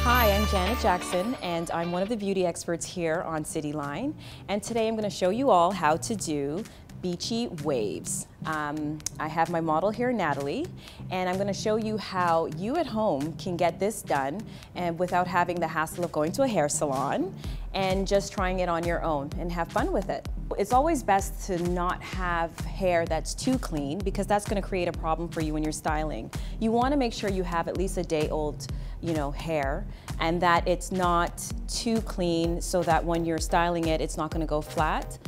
Hi, I'm Janet Jackson, and I'm one of the beauty experts here on CityLine. And today I'm going to show you all how to do Beachy waves. I have my model here, Natalie, and I'm going to show you how you at home can get this done and without having the hassle of going to a hair salon and just trying it on your own and have fun with it. It's always best to not have hair that's too clean because that's going to create a problem for you when you're styling. You want to make sure you have at least a day-old, hair, and that it's not too clean so that when you're styling it, it's not going to go flat.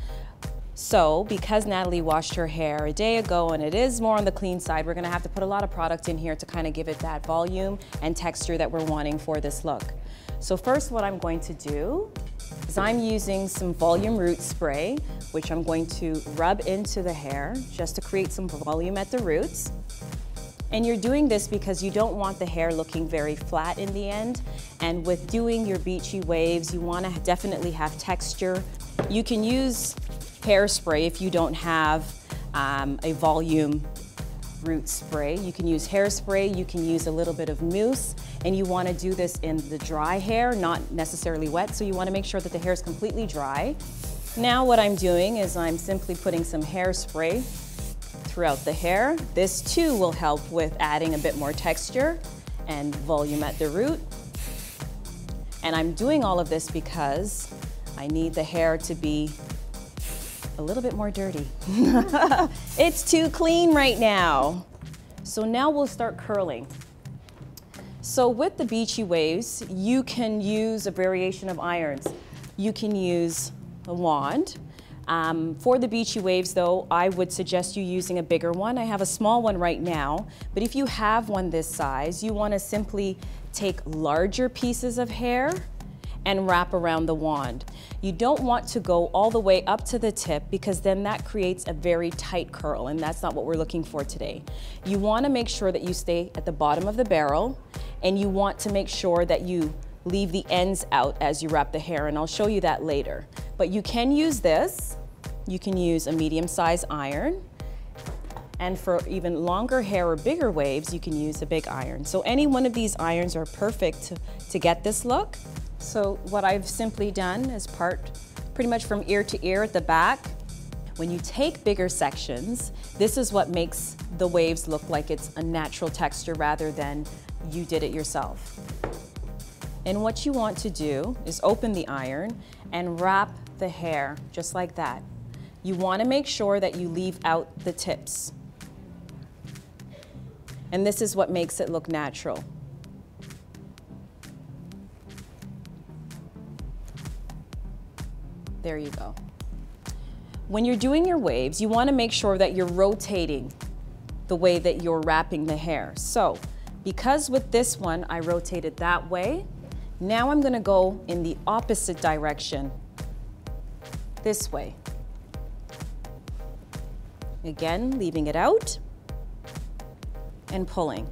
So, because Natalie washed her hair a day ago and it is more on the clean side, we're going to have to put a lot of product in here to kind of give it that volume and texture that we're wanting for this look. So first, what I'm going to do is I'm using some volume root spray, which I'm going to rub into the hair just to create some volume at the roots. And you're doing this because you don't want the hair looking very flat in the end. And with doing your beachy waves, you want to definitely have texture. You can use hairspray if you don't have a volume root spray. You can use hairspray, you can use a little bit of mousse, and you want to do this in the dry hair, not necessarily wet, so you want to make sure that the hair is completely dry. Now what I'm doing is I'm simply putting some hairspray throughout the hair. This too will help with adding a bit more texture and volume at the root. And I'm doing all of this because I need the hair to be a little bit more dirty. It's too clean right now. So now we'll start curling. So with the beachy waves, you can use a variation of irons. You can use a wand. For the beachy waves though, I would suggest you using a bigger one. I have a small one right now, but if you have one this size, you want to simply take larger pieces of hair and wrap around the wand. You don't want to go all the way up to the tip because then that creates a very tight curl, and that's not what we're looking for today. You want to make sure that you stay at the bottom of the barrel, and you want to make sure that you leave the ends out as you wrap the hair, and I'll show you that later. But you can use this. You can use a medium-sized iron, and for even longer hair or bigger waves, you can use a big iron. So any one of these irons are perfect to get this look. So what I've simply done is part pretty much from ear to ear at the back. When you take bigger sections, this is what makes the waves look like it's a natural texture rather than you did it yourself. And what you want to do is open the iron and wrap the hair just like that. You want to make sure that you leave out the tips. And this is what makes it look natural. There you go. When you're doing your waves, you want to make sure that you're rotating the way that you're wrapping the hair. So, because with this one, I rotated that way, now I'm going to go in the opposite direction, this way. Again, leaving it out and pulling.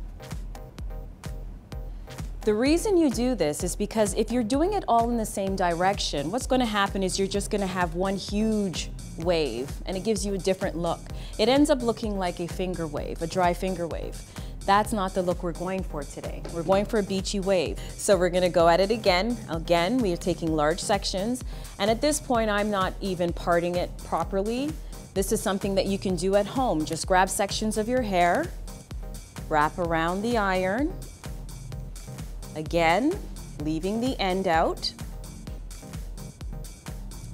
The reason you do this is because if you're doing it all in the same direction, what's going to happen is you're just going to have one huge wave, and it gives you a different look. It ends up looking like a finger wave, a dry finger wave. That's not the look we're going for today. We're going for a beachy wave. So we're going to go at it again. Again, we are taking large sections, and at this point I'm not even parting it properly. This is something that you can do at home. Just grab sections of your hair, wrap around the iron, again, leaving the end out,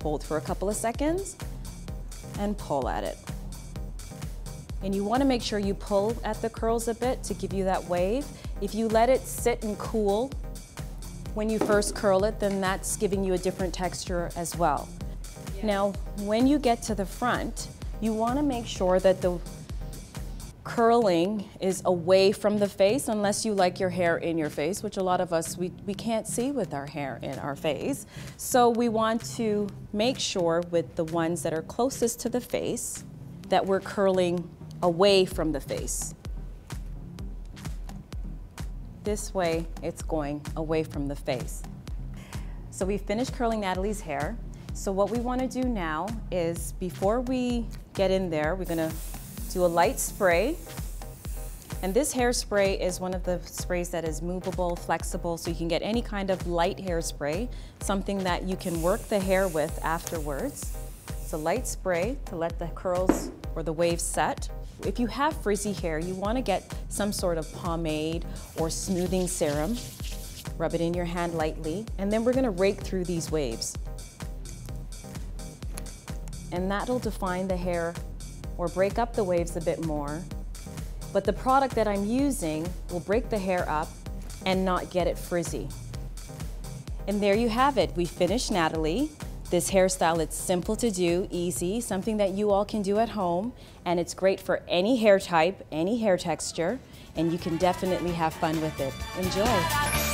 hold for a couple of seconds, and pull at it. And you want to make sure you pull at the curls a bit to give you that wave. If you let it sit and cool when you first curl it, then that's giving you a different texture as well. Now, when you get to the front, you want to make sure that the curling is away from the face, unless you like your hair in your face, which a lot of us, we can't see with our hair in our face. So we want to make sure with the ones that are closest to the face that we're curling away from the face. This way, it's going away from the face. So we finished curling Natalie's hair. So what we want to do now is, before we get in there, we're going to do a light spray And this hairspray is one of the sprays that is movable, flexible, so you can get any kind of light hairspray, something that you can work the hair with afterwards. It's a light spray to let the curls or the waves set. If you have frizzy hair, you want to get some sort of pomade or smoothing serum. Rub it in your hand lightly, and then we're going to rake through these waves. And that'll define the hair or break up the waves a bit more. But the product that I'm using will break the hair up and not get it frizzy. And there you have it. We finished Natalie. This hairstyle, it's simple to do, easy, something that you all can do at home, and it's great for any hair type, any hair texture, and you can definitely have fun with it. Enjoy.